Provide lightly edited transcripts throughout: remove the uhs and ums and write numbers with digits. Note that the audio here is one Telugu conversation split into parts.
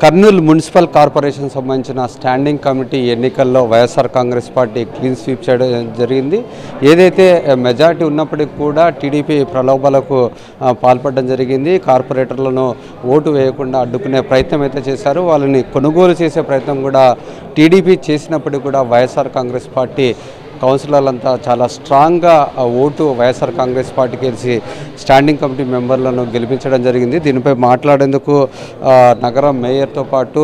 కర్నూలు మున్సిపల్ కార్పొరేషన్ సంబంధించిన స్టాండింగ్ కమిటీ ఎన్నికల్లో YSR Congress party clean sweep చేయడం జరిగింది. ఏదైతే మెజారిటీ ఉన్నప్పటికీ కూడా టీడీపీ ప్రలోభాలకు పాల్పడడం జరిగింది. కార్పొరేటర్లను ఓటు వేయకుండా అడ్డుకునే ప్రయత్నం అయితే చేశారు. వాళ్ళని కొనుగోలు చేసే ప్రయత్నం కూడా టీడీపీ చేసినప్పటికీ కూడా వైఎస్ఆర్ కాంగ్రెస్ పార్టీ కౌన్సిలర్లంతా చాలా స్ట్రాంగ్గా ఓటు వైఎస్ఆర్ కాంగ్రెస్ పార్టీకి గెలిచి స్టాండింగ్ కమిటీ మెంబర్లను గెలిపించడం జరిగింది. దీనిపై మాట్లాడేందుకు నగర మేయర్తో పాటు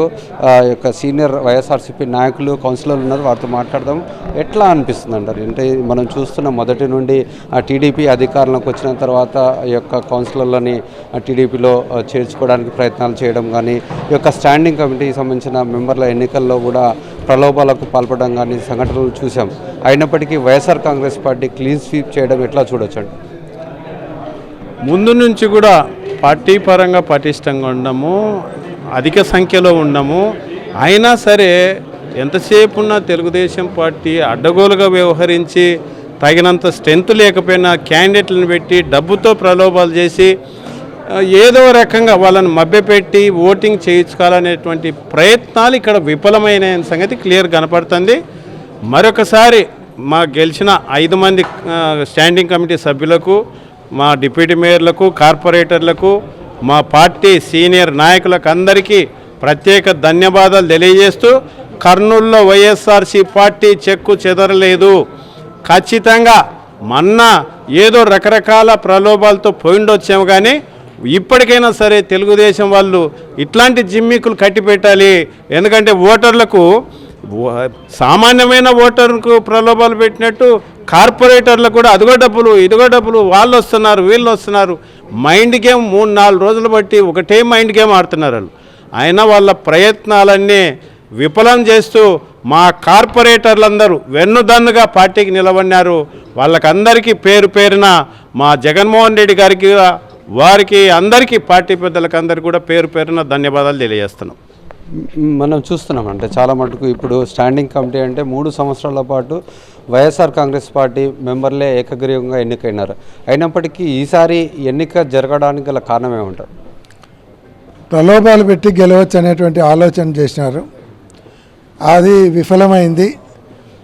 యొక్క సీనియర్ వైఎస్ఆర్సీపీ నాయకులు కౌన్సిలర్లు ఉన్నారు. వారితో మాట్లాడదాం. ఎట్లా అనిపిస్తుంది అంటారు? అంటే మనం చూస్తున్న మొదటి నుండి టీడీపీ అధికారంలోకి వచ్చిన తర్వాత ఈ యొక్క కౌన్సిలర్లని టీడీపీలో చేర్చుకోవడానికి ప్రయత్నాలు చేయడం కానీ, ఈ యొక్క స్టాండింగ్ కమిటీకి సంబంధించిన మెంబర్ల ఎన్నికల్లో కూడా ప్రలోభాలకు పాల్పడడం కానీ సంఘటనలు చూసాం. అయినప్పటికీ YSR Congress party clean sweep చేయడం ఎట్లా చూడొచ్చండి? ముందు నుంచి కూడా పార్టీ పరంగా పటిష్టంగా ఉండము, అధిక సంఖ్యలో ఉండము. అయినా సరే ఎంతసేపు ఉన్న తెలుగుదేశం పార్టీ అడ్డగోలుగా వ్యవహరించి తగినంత స్ట్రెంత్ లేకపోయినా క్యాండిడేట్లను పెట్టి డబ్బుతో ప్రలోభాలు చేసి ఏదో రకంగా వాళ్ళని మభ్యపెట్టి ఓటింగ్ చేయించుకోవాలనేటువంటి ప్రయత్నాలు ఇక్కడ విఫలమైన సంగతి క్లియర్ కనపడుతుంది. మరొకసారి మా గెలిచిన 5 మంది స్టాండింగ్ కమిటీ సభ్యులకు, మా డిప్యూటీ మేయర్లకు, కార్పొరేటర్లకు, మా పార్టీ సీనియర్ నాయకులకు అందరికీ ప్రత్యేక ధన్యవాదాలు తెలియజేస్తూ, కర్నూలులో వైఎస్ఆర్సీ పార్టీ చెక్కు చెదరలేదు. ఖచ్చితంగా మొన్న ఏదో రకరకాల ప్రలోభాలతో పోయిండొచ్చాము, కానీ ఇప్పటికైనా సరే తెలుగుదేశం వాళ్ళు ఇట్లాంటి జిమ్మికులు కట్టిపెట్టాలి. ఎందుకంటే ఓటర్లకు, సామాన్యమైన ఓటర్కు ప్రలోభాలు పెట్టినట్టు కార్పొరేటర్లకు కూడా అదిగో డబ్బులు ఇదిగో డబ్బులు, వాళ్ళు వస్తున్నారు వీళ్ళు వస్తున్నారు, మైండ్ గేమ్ 3-4 రోజులు బట్టి ఒకటే మైండ్ గేమ్ ఆడుతున్నారు వాళ్ళు. అయినా వాళ్ళ ప్రయత్నాలన్నీ విఫలం చేస్తూ మా కార్పొరేటర్లందరూ వెన్నుదన్నుగా పార్టీకి నిలబడినారు. వాళ్ళకందరికీ పేరు పేరున మా జగన్మోహన్ రెడ్డి గారికి, వారికి అందరికీ, పార్టీ పెద్దలకు అందరికీ కూడా పేరు పేరున ధన్యవాదాలు తెలియజేస్తున్నాం. మనం చూస్తున్నాం అంటే చాలా మటుకు ఇప్పుడు స్టాండింగ్ కమిటీ అంటే 3 సంవత్సరాల పాటు వైఎస్ఆర్ కాంగ్రెస్ పార్టీ మెంబర్లే ఏకగ్రీవంగా ఎన్నికైనారు. అయినప్పటికీ ఈసారి ఎన్నిక జరగడానికి గల కారణం ఏమంటారు? ప్రలోభాలు పెట్టి గెలవచ్చు అనేటువంటి ఆలోచన చేసినారు. అది విఫలమైంది.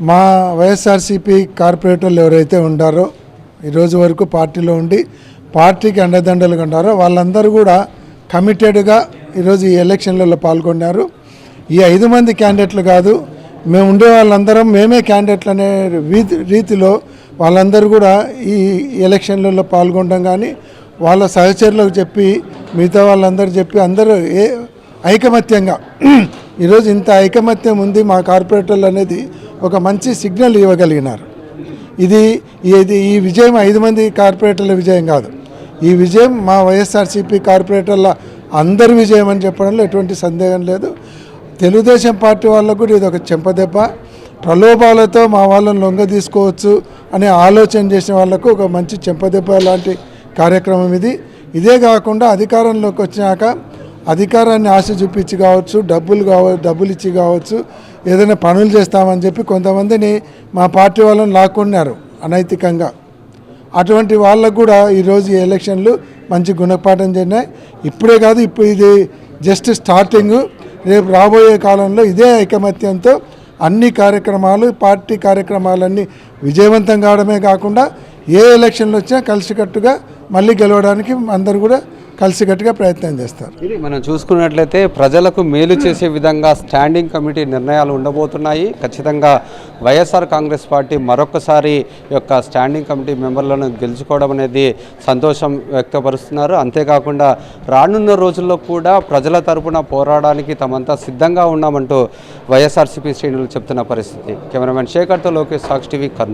మా వైఎస్ఆర్సీపీ కార్పొరేటర్లు ఎవరైతే ఉండారో, ఈరోజు వరకు పార్టీలో ఉండి పార్టీకి అండదండలుగా ఉన్నారో వాళ్ళందరూ కూడా కమిటెడ్గా ఈరోజు ఈ ఎలక్షన్లలో పాల్గొన్నారు. ఈ 5 మంది క్యాండిడేట్లు కాదు, మేము ఉండే వాళ్ళందరం మేమే క్యాండిడేట్లు అనే రీతిలో వాళ్ళందరూ కూడా ఈ ఎలక్షన్లలో పాల్గొనడం కానీ, వాళ్ళ సహచరులకు చెప్పి, మిగతా వాళ్ళందరూ చెప్పి అందరూ ఐకమత్యంగా ఈరోజు ఇంత ఐకమత్యం ఉంది మా కార్పొరేటర్లు అనేది ఒక మంచి సిగ్నల్ ఇవ్వగలిగినారు. ఈ విజయం 5 మంది కార్పొరేటర్ల విజయం కాదు, ఈ విజయం మా వైఎస్ఆర్సీపీ కార్పొరేటర్ల అందరి విజయం అని చెప్పడంలో ఎటువంటి సందేహం లేదు. తెలుగుదేశం పార్టీ వాళ్ళకు కూడా ఇది ఒక చెంపదెబ్బ. ప్రలోభాలతో మా వాళ్ళని లొంగ తీసుకోవచ్చు అనే ఆలోచన చేసిన వాళ్ళకు ఒక మంచి చెంపదెబ్బ లాంటి కార్యక్రమం ఇది. ఇదే కాకుండా అధికారంలోకి వచ్చినాక అధికారాన్ని ఆశ చూపించి కావచ్చు, డబ్బులు ఇచ్చి కావచ్చు, ఏదైనా పనులు చేస్తామని చెప్పి కొంతమందిని మా పార్టీ వాళ్ళని లాక్కున్నారు అనైతికంగా. అటువంటి వాళ్ళకు కూడా ఈరోజు ఈ ఎలక్షన్లు మంచి గుణపాఠం జరిగినాయి. ఇప్పుడే కాదు, ఇప్పుడు ఇది జస్ట్ స్టార్టింగ్. రేపు రాబోయే కాలంలో ఇదే ఐకమత్యంతో అన్ని కార్యక్రమాలు, పార్టీ కార్యక్రమాలన్నీ విజయవంతం కావడమే కాకుండా ఏ ఎలక్షన్లు వచ్చినా కలిసికట్టుగా మళ్ళీ గెలవడానికి అందరూ కూడా కలిసికట్టుగా ప్రయత్నం చేస్తారు. ఇది మనం చూసుకున్నట్లయితే ప్రజలకు మేలు చేసే విధంగా స్టాండింగ్ కమిటీ నిర్ణయాలు ఉండబోతున్నాయి. ఖచ్చితంగా వైఎస్ఆర్ కాంగ్రెస్ పార్టీ మరొకసారి యొక్క స్టాండింగ్ కమిటీ మెంబర్లను గెలుచుకోవడం అనేది సంతోషం వ్యక్తపరుస్తున్నారు. అంతేకాకుండా రానున్న రోజుల్లో కూడా ప్రజల తరపున పోరాడడానికి తమంతా సిద్ధంగా ఉన్నామంటూ వైఎస్ఆర్సీపీ శ్రేణులు చెప్తున్న పరిస్థితి. కెమెరామెన్ శేఖర్తో లోకేష్, సాక్షి టీవీ, కర్నూలు.